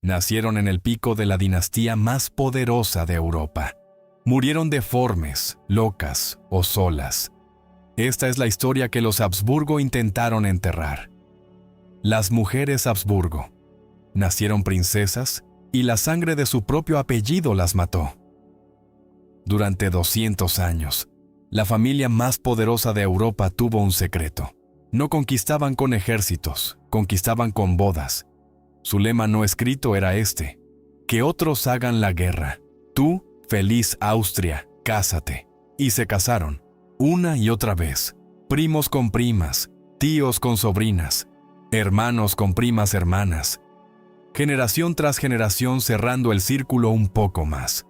Nacieron en el pico de la dinastía más poderosa de Europa. Murieron deformes, locas o solas. Esta es la historia que los Habsburgo intentaron enterrar. Las mujeres Habsburgo nacieron princesas y la sangre de su propio apellido las mató. Durante 200 años, la familia más poderosa de Europa tuvo un secreto. No conquistaban con ejércitos, conquistaban con bodas. Su lema no escrito era este: que otros hagan la guerra. Tú, feliz Austria, cásate. Y se casaron, una y otra vez. Primos con primas, tíos con sobrinas, hermanos con primas hermanas. Generación tras generación cerrando el círculo un poco más,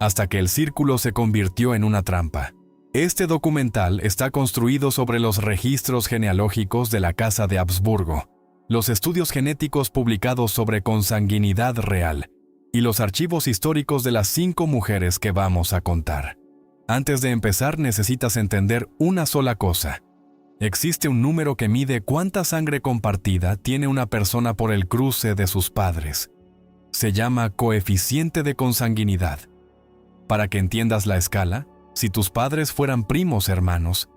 hasta que el círculo se convirtió en una trampa. Este documental está construido sobre los registros genealógicos de la Casa de Habsburgo, los estudios genéticos publicados sobre consanguinidad real y los archivos históricos de las 5 mujeres que vamos a contar. Antes de empezar, necesitas entender una sola cosa. Existe un número que mide cuánta sangre compartida tiene una persona por el cruce de sus padres. Se llama coeficiente de consanguinidad. Para que entiendas la escala, si tus padres fueran primos hermanos,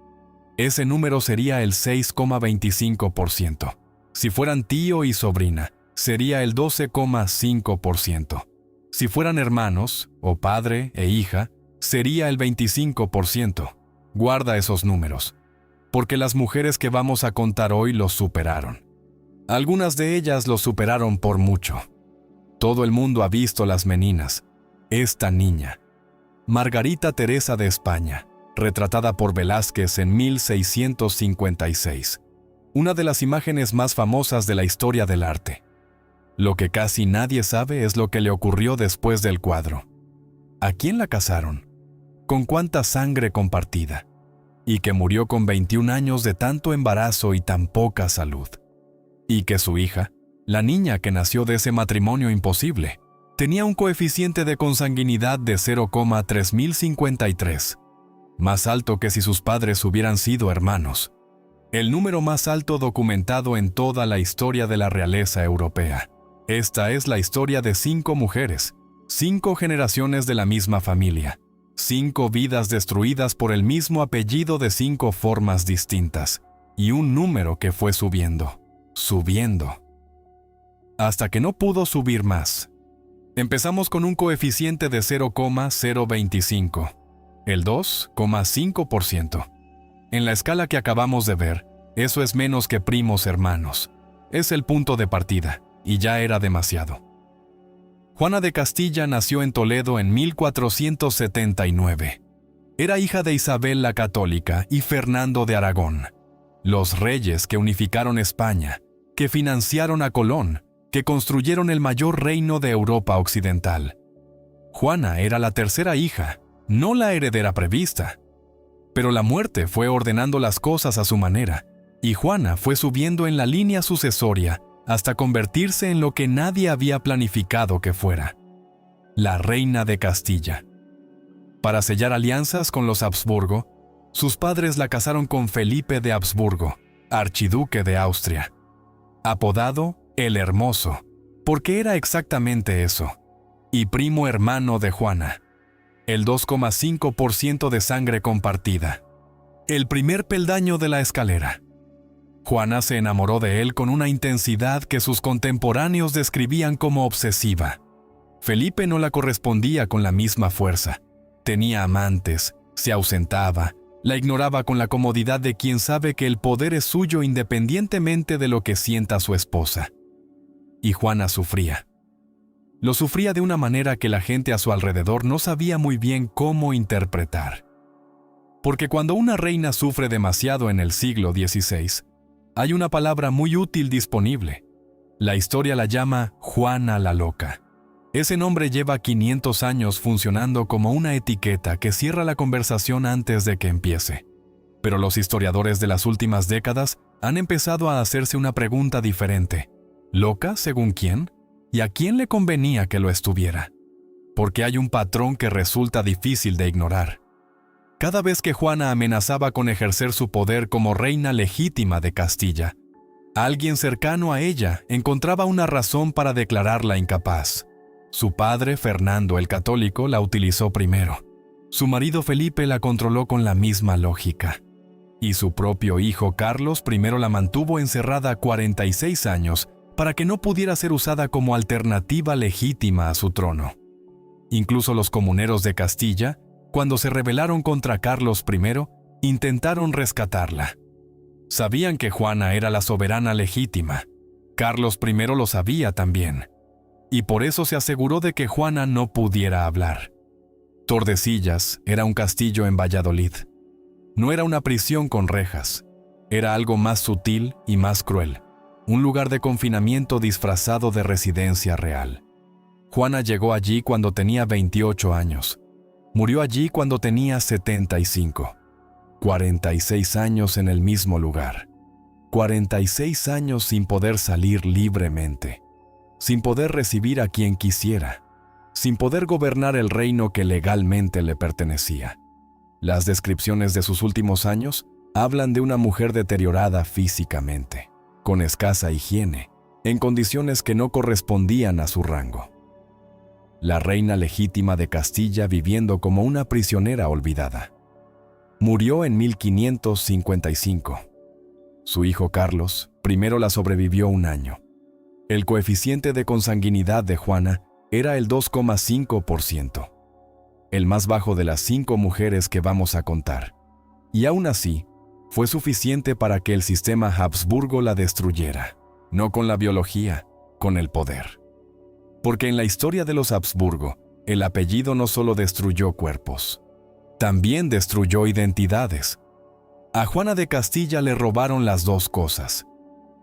ese número sería el 6,25%. Si fueran tío y sobrina, sería el 12,5%. Si fueran hermanos, o padre e hija, sería el 25%. Guarda esos números, porque las mujeres que vamos a contar hoy los superaron. Algunas de ellas los superaron por mucho. Todo el mundo ha visto las meninas. Esta niña, Margarita Teresa de España, retratada por Velázquez en 1656. Una de las imágenes más famosas de la historia del arte. Lo que casi nadie sabe es lo que le ocurrió después del cuadro. ¿A quién la casaron? ¿Con cuánta sangre compartida? Y que murió con 21 años de tanto embarazo y tan poca salud. Y que su hija, la niña que nació de ese matrimonio imposible, tenía un coeficiente de consanguinidad de 0,3053, más alto que si sus padres hubieran sido hermanos. El número más alto documentado en toda la historia de la realeza europea. Esta es la historia de 5 mujeres, 5 generaciones de la misma familia, 5 vidas destruidas por el mismo apellido de 5 formas distintas, y un número que fue subiendo, hasta que no pudo subir más. Empezamos con un coeficiente de 0,025, el 2,5%. En la escala que acabamos de ver, eso es menos que primos hermanos. Es el punto de partida, y ya era demasiado. Juana de Castilla nació en Toledo en 1479. Era hija de Isabel la Católica y Fernando de Aragón, los reyes que unificaron España, que financiaron a Colón, que construyeron el mayor reino de Europa occidental. Juana era la tercera hija, no la heredera prevista. Pero la muerte fue ordenando las cosas a su manera, y Juana fue subiendo en la línea sucesoria hasta convertirse en lo que nadie había planificado que fuera: la reina de Castilla. Para sellar alianzas con los Habsburgo, sus padres la casaron con Felipe de Habsburgo, archiduque de Austria, apodado el Hermoso, porque era exactamente eso, y primo hermano de Juana. El 2,5% de sangre compartida. El primer peldaño de la escalera. Juana se enamoró de él con una intensidad que sus contemporáneos describían como obsesiva. Felipe no la correspondía con la misma fuerza. Tenía amantes, se ausentaba, la ignoraba con la comodidad de quien sabe que el poder es suyo independientemente de lo que sienta su esposa. Y Juana sufría. Lo sufría de una manera que la gente a su alrededor no sabía muy bien cómo interpretar. Porque cuando una reina sufre demasiado en el siglo XVI, hay una palabra muy útil disponible. La historia la llama Juana la Loca. Ese nombre lleva 500 años funcionando como una etiqueta que cierra la conversación antes de que empiece. Pero los historiadores de las últimas décadas han empezado a hacerse una pregunta diferente. ¿Loca según quién? ¿Y a quién le convenía que lo estuviera? Porque hay un patrón que resulta difícil de ignorar. Cada vez que Juana amenazaba con ejercer su poder como reina legítima de Castilla, Alguien cercano a ella encontraba una razón para declararla incapaz. Su padre, Fernando el Católico, la utilizó primero. Su marido Felipe la controló con la misma lógica. Y su propio hijo Carlos primero la mantuvo encerrada 46 años para que no pudiera ser usada como alternativa legítima a su trono. Incluso los comuneros de Castilla, cuando se rebelaron contra Carlos I, intentaron rescatarla. Sabían que Juana era la soberana legítima. Carlos I lo sabía también. Y por eso se aseguró de que Juana no pudiera hablar. Tordesillas era un castillo en Valladolid. No era una prisión con rejas. Era algo más sutil y más cruel. Un lugar de confinamiento disfrazado de residencia real. Juana llegó allí cuando tenía 28 años. Murió allí cuando tenía 75. 46 años en el mismo lugar. 46 años sin poder salir libremente. Sin poder recibir a quien quisiera. Sin poder gobernar el reino que legalmente le pertenecía. Las descripciones de sus últimos años hablan de una mujer deteriorada físicamente, con escasa higiene, en condiciones que no correspondían a su rango. La reina legítima de Castilla viviendo como una prisionera olvidada. Murió en 1555. Su hijo Carlos primero la sobrevivió un año. El coeficiente de consanguinidad de Juana era el 2,5%, el más bajo de las 5 mujeres que vamos a contar. Y aún así, fue suficiente para que el sistema Habsburgo la destruyera, no con la biología, con el poder. Porque en la historia de los Habsburgo, el apellido no solo destruyó cuerpos, también destruyó identidades. A Juana de Castilla le robaron las dos cosas.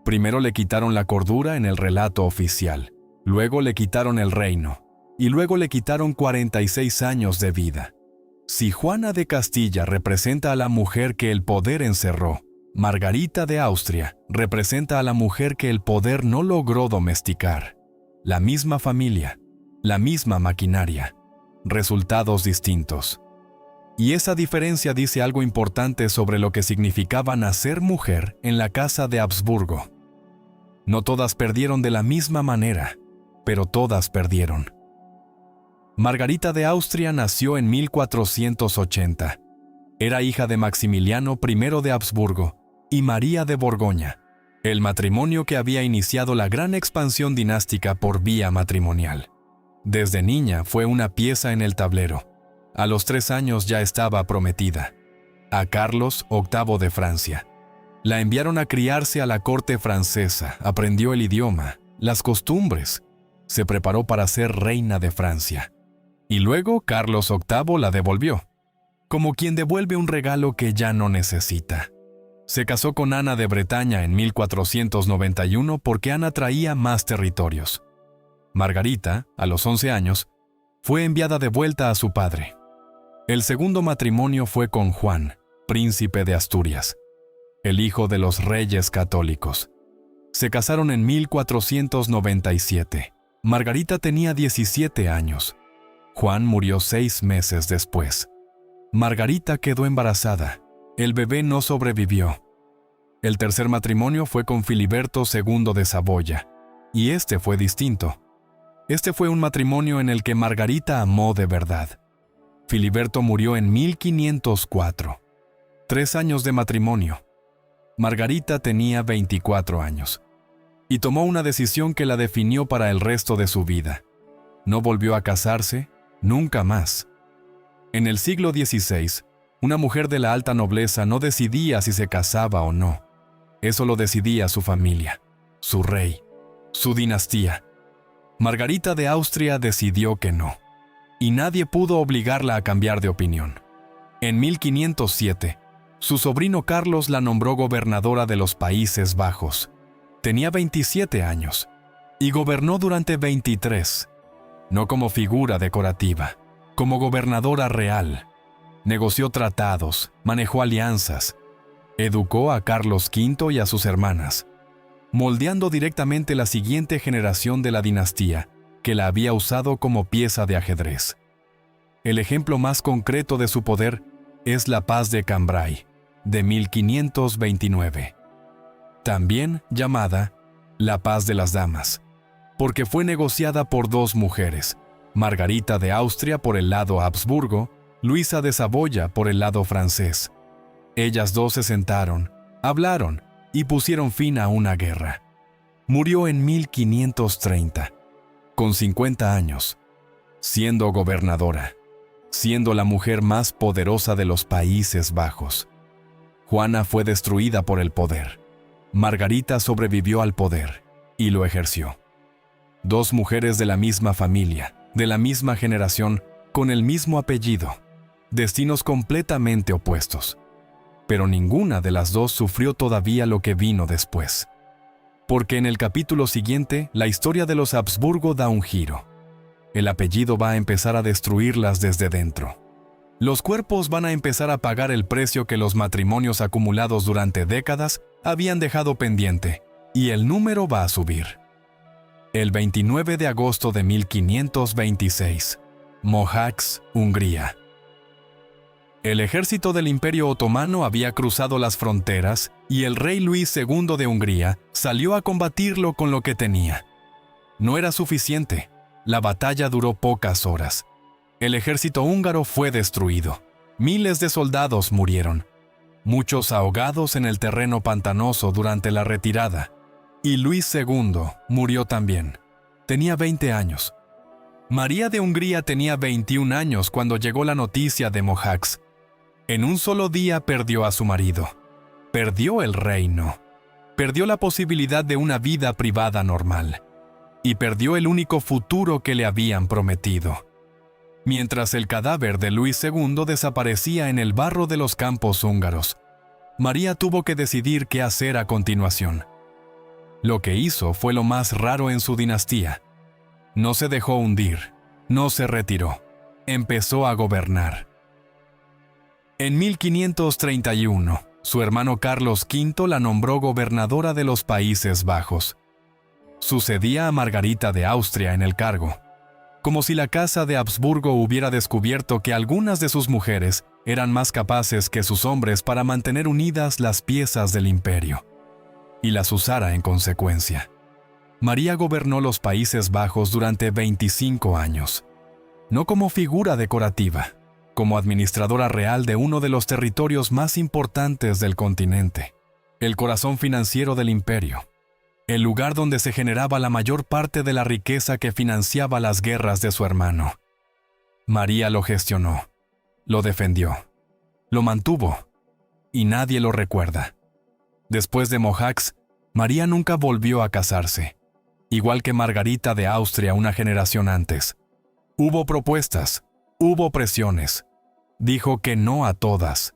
Primero le quitaron la cordura en el relato oficial, luego le quitaron el reino, y luego le quitaron 46 años de vida. Si Juana de Castilla representa a la mujer que el poder encerró, Margarita de Austria representa a la mujer que el poder no logró domesticar. La misma familia, la misma maquinaria, resultados distintos. Y esa diferencia dice algo importante sobre lo que significaba nacer mujer en la casa de Habsburgo. No todas perdieron de la misma manera, pero todas perdieron. Margarita de Austria nació en 1480. Era hija de Maximiliano I de Habsburgo y María de Borgoña, el matrimonio que había iniciado la gran expansión dinástica por vía matrimonial. Desde niña fue una pieza en el tablero. A los 3 años ya estaba prometida a Carlos VIII de Francia. La enviaron a criarse a la corte francesa, aprendió el idioma, las costumbres, se preparó para ser reina de Francia. Y luego Carlos VIII la devolvió, como quien devuelve un regalo que ya no necesita. Se casó con Ana de Bretaña en 1491 porque Ana traía más territorios. Margarita, a los 11 años, fue enviada de vuelta a su padre. El segundo matrimonio fue con Juan, príncipe de Asturias, el hijo de los reyes católicos. Se casaron en 1497. Margarita tenía 17 años. Juan murió 6 meses después. Margarita quedó embarazada. El bebé no sobrevivió. El tercer matrimonio fue con Filiberto II de Saboya, y este fue distinto. Este fue un matrimonio en el que Margarita amó de verdad. Filiberto murió en 1504. 3 años de matrimonio. Margarita tenía 24 años. Y tomó una decisión que la definió para el resto de su vida. No volvió a casarse, nunca más. En el siglo XVI, una mujer de la alta nobleza no decidía si se casaba o no. Eso lo decidía su familia, su rey, su dinastía. Margarita de Austria decidió que no, y nadie pudo obligarla a cambiar de opinión. En 1507, su sobrino Carlos la nombró gobernadora de los Países Bajos. Tenía 27 años, y gobernó durante 23, no como figura decorativa, como gobernadora real. Negoció tratados, manejó alianzas, educó a Carlos V y a sus hermanas, moldeando directamente la siguiente generación de la dinastía, que la había usado como pieza de ajedrez. El ejemplo más concreto de su poder es la Paz de Cambrai, de 1529. también llamada la paz de las damas, porque fue negociada por dos mujeres, Margarita de Austria por el lado Habsburgo, Luisa de Saboya por el lado francés. Ellas dos se sentaron, hablaron y pusieron fin a una guerra. Murió en 1530, con 50 años, siendo gobernadora, siendo la mujer más poderosa de los Países Bajos. Juana fue destruida por el poder. Margarita sobrevivió al poder y lo ejerció. Dos mujeres de la misma familia, de la misma generación, con el mismo apellido, destinos completamente opuestos. Pero ninguna de las dos sufrió todavía lo que vino después. Porque en el capítulo siguiente, la historia de los Habsburgo da un giro. El apellido va a empezar a destruirlas desde dentro. Los cuerpos van a empezar a pagar el precio que los matrimonios acumulados durante décadas habían dejado pendiente, y el número va a subir. El 29 de agosto de 1526, Mohacs, Hungría. El ejército del Imperio Otomano había cruzado las fronteras y el rey Luis II de Hungría salió a combatirlo con lo que tenía. No era suficiente. La batalla duró pocas horas. El ejército húngaro fue destruido. Miles de soldados murieron. Muchos ahogados en el terreno pantanoso durante la retirada. Y Luis II murió también. Tenía 20 años. María de Hungría tenía 21 años cuando llegó la noticia de Mohacs. En un solo día perdió a su marido. Perdió el reino. Perdió la posibilidad de una vida privada normal. Y perdió el único futuro que le habían prometido. Mientras el cadáver de Luis II desaparecía en el barro de los campos húngaros, María tuvo que decidir qué hacer a continuación. Lo que hizo fue lo más raro en su dinastía. No se dejó hundir, no se retiró, empezó a gobernar. En 1531, su hermano Carlos V la nombró gobernadora de los Países Bajos. Sucedía a Margarita de Austria en el cargo, como si la casa de Habsburgo hubiera descubierto que algunas de sus mujeres eran más capaces que sus hombres para mantener unidas las piezas del imperio, y las usara en consecuencia. María gobernó los Países Bajos durante 25 años, no como figura decorativa, como administradora real de uno de los territorios más importantes del continente, el corazón financiero del imperio, el lugar donde se generaba la mayor parte de la riqueza que financiaba las guerras de su hermano. María lo gestionó, lo defendió, lo mantuvo, y nadie lo recuerda. Después de Mohacs, María nunca volvió a casarse, igual que Margarita de Austria una generación antes. Hubo propuestas, hubo presiones. Dijo que no a todas.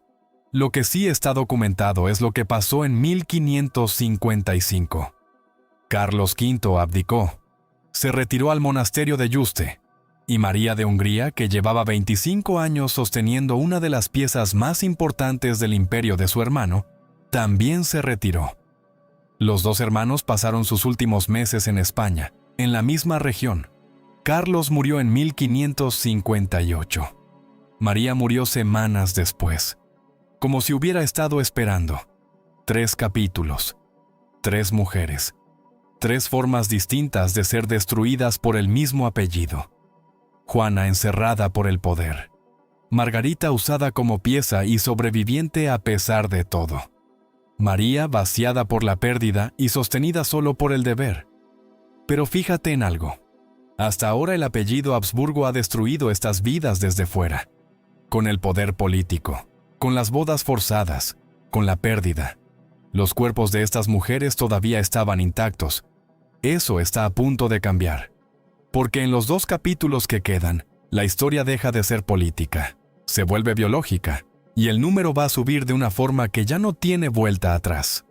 Lo que sí está documentado es lo que pasó en 1555. Carlos V abdicó, se retiró al monasterio de Yuste, y María de Hungría, que llevaba 25 años sosteniendo una de las piezas más importantes del imperio de su hermano, también se retiró. Los dos hermanos pasaron sus últimos meses en España, en la misma región. Carlos murió en 1558. María murió semanas después, como si hubiera estado esperando. 3 capítulos, 3 mujeres, 3 formas distintas de ser destruidas por el mismo apellido. Juana encerrada por el poder. Margarita usada como pieza y sobreviviente a pesar de todo. María vaciada por la pérdida y sostenida solo por el deber. Pero fíjate en algo. Hasta ahora el apellido Habsburgo ha destruido estas vidas desde fuera. Con el poder político, con las bodas forzadas, con la pérdida. Los cuerpos de estas mujeres todavía estaban intactos. Eso está a punto de cambiar. Porque en los 2 capítulos que quedan, la historia deja de ser política, se vuelve biológica, y el número va a subir de una forma que ya no tiene vuelta atrás.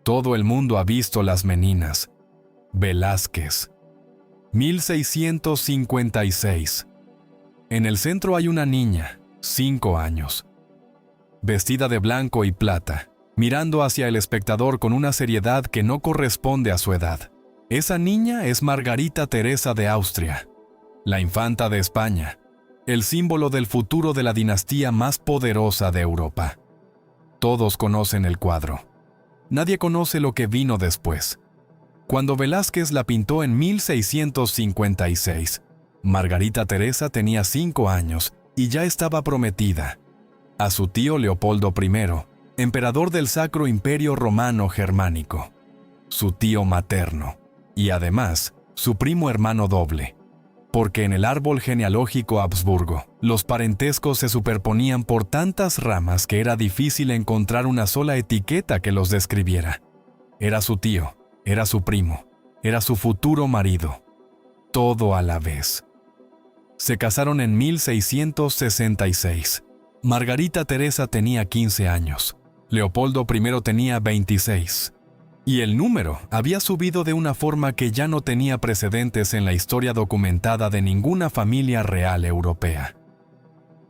Todo el mundo ha visto Las Meninas. Velázquez. 1656. En el centro hay una niña, 5 años, vestida de blanco y plata, mirando hacia el espectador con una seriedad que no corresponde a su edad. Esa niña es Margarita Teresa de Austria, la infanta de España, el símbolo del futuro de la dinastía más poderosa de Europa. Todos conocen el cuadro. Nadie conoce lo que vino después. Cuando Velázquez la pintó en 1656, Margarita Teresa tenía 5 años y ya estaba prometida a su tío Leopoldo I, emperador del Sacro Imperio Romano Germánico, su tío materno, y además su primo hermano doble, porque en el árbol genealógico Habsburgo, los parentescos se superponían por tantas ramas que era difícil encontrar una sola etiqueta que los describiera. Era su tío, era su primo, era su futuro marido, todo a la vez. Se casaron en 1666. Margarita Teresa tenía 15 años, Leopoldo I tenía 26. Y el número había subido de una forma que ya no tenía precedentes en la historia documentada de ninguna familia real europea.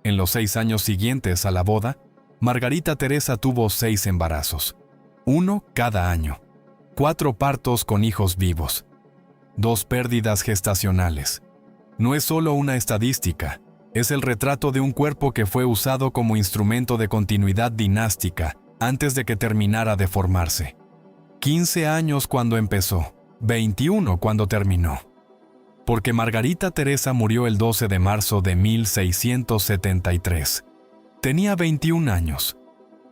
En los 6 años siguientes a la boda, Margarita Teresa tuvo 6 embarazos, 1 cada año, 4 partos con hijos vivos, 2 pérdidas gestacionales. No es solo una estadística, es el retrato de un cuerpo que fue usado como instrumento de continuidad dinástica antes de que terminara de formarse. 15 años cuando empezó, 21 cuando terminó. Porque Margarita Teresa murió el 12 de marzo de 1673. Tenía 21 años.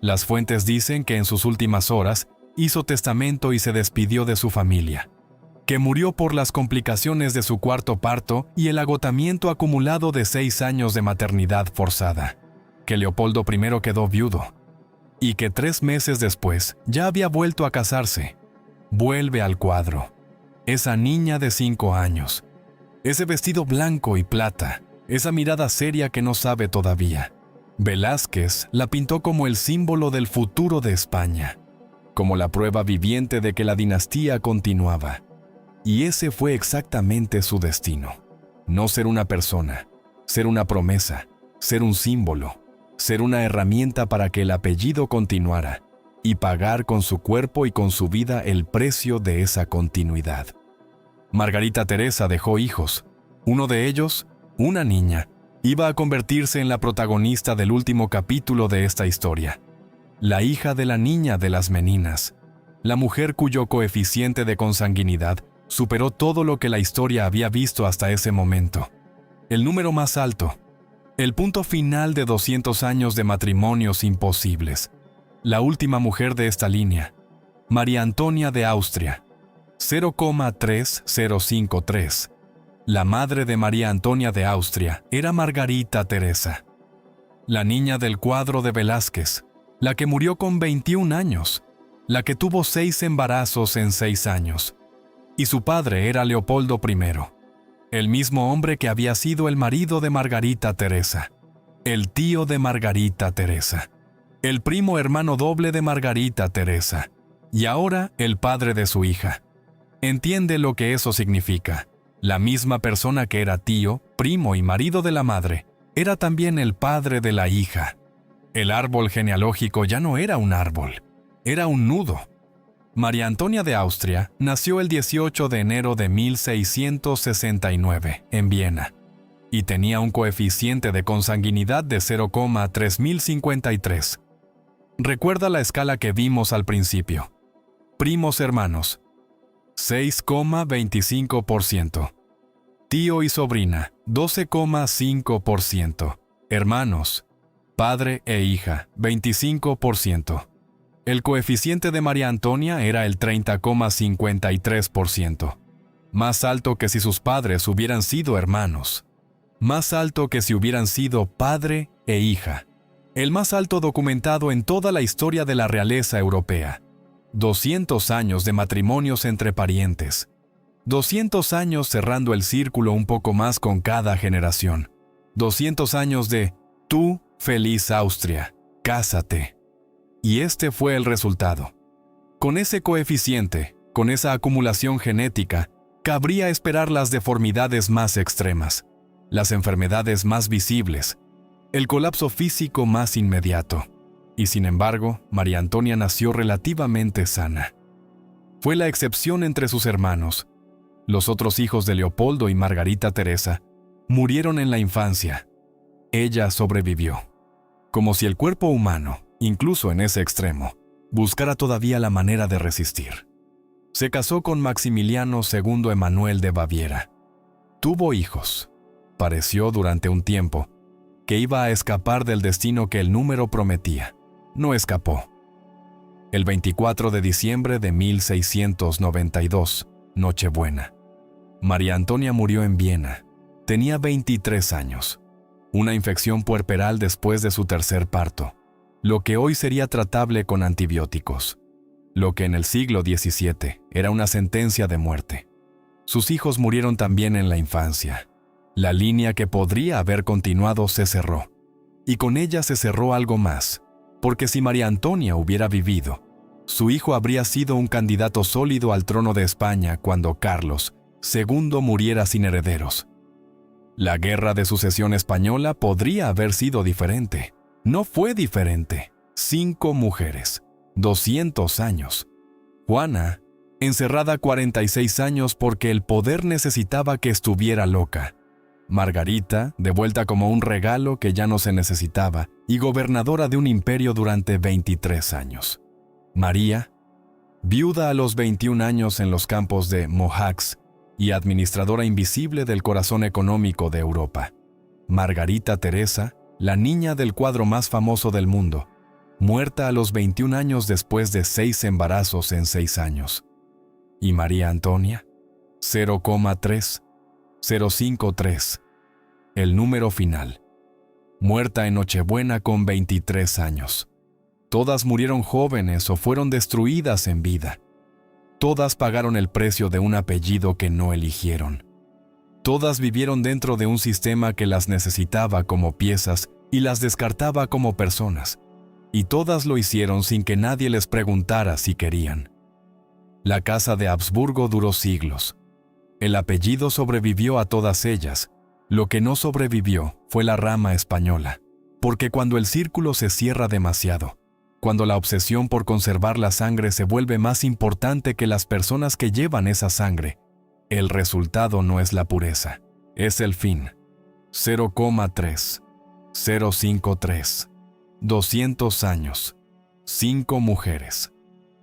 Las fuentes dicen que en sus últimas horas hizo testamento y se despidió de su familia, que murió por las complicaciones de su 4º parto y el agotamiento acumulado de 6 años de maternidad forzada, que Leopoldo I quedó viudo, y que 3 meses después ya había vuelto a casarse. Vuelve al cuadro. Esa niña de 5 años. Ese vestido blanco y plata. Esa mirada seria que no sabe todavía. Velázquez la pintó como el símbolo del futuro de España, como la prueba viviente de que la dinastía continuaba. Y ese fue exactamente su destino. No ser una persona, ser una promesa, ser un símbolo, ser una herramienta para que el apellido continuara y pagar con su cuerpo y con su vida el precio de esa continuidad. Margarita Teresa dejó hijos. Uno de ellos, una niña, iba a convertirse en la protagonista del último capítulo de esta historia. La hija de la niña de las Meninas, la mujer cuyo coeficiente de consanguinidad superó todo lo que la historia había visto hasta ese momento. El número más alto. El punto final de 200 años de matrimonios imposibles. La última mujer de esta línea, María Antonia de Austria, 0,3053. La madre de María Antonia de Austria era Margarita Teresa. La niña del cuadro de Velázquez, la que murió con 21 años, la que tuvo 6 embarazos en 6 años. Y su padre era Leopoldo I. El mismo hombre que había sido el marido de Margarita Teresa, el tío de Margarita Teresa, el primo hermano doble de Margarita Teresa, y ahora el padre de su hija. Entiende lo que eso significa. La misma persona que era tío, primo y marido de la madre, era también el padre de la hija. El árbol genealógico ya no era un árbol, era un nudo. María Antonia de Austria nació el 18 de enero de 1669 en Viena y tenía un coeficiente de consanguinidad de 0,3053. Recuerda la escala que vimos al principio. Primos hermanos, 6,25%. Tío y sobrina, 12,5%. Hermanos, padre e hija, 25%. El coeficiente de María Antonia era el 30,53%. Más alto que si sus padres hubieran sido hermanos. Más alto que si hubieran sido padre e hija. El más alto documentado en toda la historia de la realeza europea. 200 años de matrimonios entre parientes. 200 años cerrando el círculo un poco más con cada generación. 200 años de tú, feliz Austria, cásate. Y este fue el resultado. Con ese coeficiente, con esa acumulación genética, cabría esperar las deformidades más extremas, las enfermedades más visibles, el colapso físico más inmediato. Y sin embargo, María Antonia nació relativamente sana. Fue la excepción entre sus hermanos. Los otros hijos de Leopoldo y Margarita Teresa murieron en la infancia. Ella sobrevivió. Como si el cuerpo humano, incluso en ese extremo, buscara todavía la manera de resistir. Se casó con Maximiliano II Emanuel de Baviera. Tuvo hijos. Pareció durante un tiempo que iba a escapar del destino que el número prometía. No escapó. El 24 de diciembre de 1692, Nochebuena, María Antonia murió en Viena. Tenía 23 años. Una infección puerperal después de su tercer parto, lo que hoy sería tratable con antibióticos, lo que en el siglo XVII era una sentencia de muerte. Sus hijos murieron también en la infancia. La línea que podría haber continuado se cerró. Y con ella se cerró algo más, porque si María Antonia hubiera vivido, su hijo habría sido un candidato sólido al trono de España cuando Carlos II muriera sin herederos. La Guerra de Sucesión Española podría haber sido diferente. No fue diferente. 5 mujeres, 200 años. Juana, encerrada 46 años porque el poder necesitaba que estuviera loca. Margarita, devuelta como un regalo que ya no se necesitaba, y gobernadora de un imperio durante 23 años. María, viuda a los 21 años en los campos de Mohacs y administradora invisible del corazón económico de Europa. Margarita Teresa, la niña del cuadro más famoso del mundo, muerta a los 21 años después de 6 embarazos en 6 años. Y María Antonia, 0,3053, el número final, muerta en Nochebuena con 23 años. Todas murieron jóvenes o fueron destruidas en vida. Todas pagaron el precio de un apellido que no eligieron. Todas vivieron dentro de un sistema que las necesitaba como piezas y las descartaba como personas. Y todas lo hicieron sin que nadie les preguntara si querían. La casa de Habsburgo duró siglos. El apellido sobrevivió a todas ellas. Lo que no sobrevivió fue la rama española. Porque cuando el círculo se cierra demasiado, cuando la obsesión por conservar la sangre se vuelve más importante que las personas que llevan esa sangre, el resultado no es la pureza, es el fin. 0,3053. 200 años. 5 mujeres.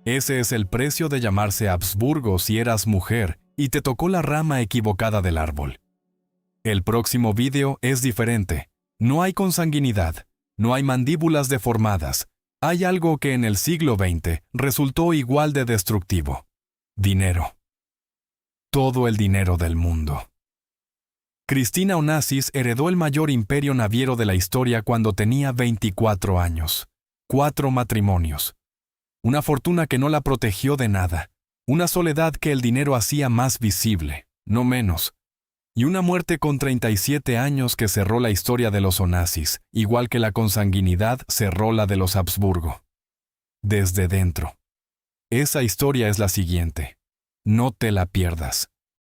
Ese es el precio de llamarse Habsburgo si eras mujer y te tocó la rama equivocada del árbol. El próximo vídeo es diferente. No hay consanguinidad, no hay mandíbulas deformadas. Hay algo que en el siglo XX resultó igual de destructivo. Dinero. Todo el dinero del mundo. Cristina Onassis heredó el mayor imperio naviero de la historia cuando tenía 24 años. 4 matrimonios. Una fortuna que no la protegió de nada. Una soledad que el dinero hacía más visible, no menos. Y una muerte con 37 años que cerró la historia de los Onassis, igual que la consanguinidad cerró la de los Habsburgo. Desde dentro. Esa historia es la siguiente. No te la pierdas.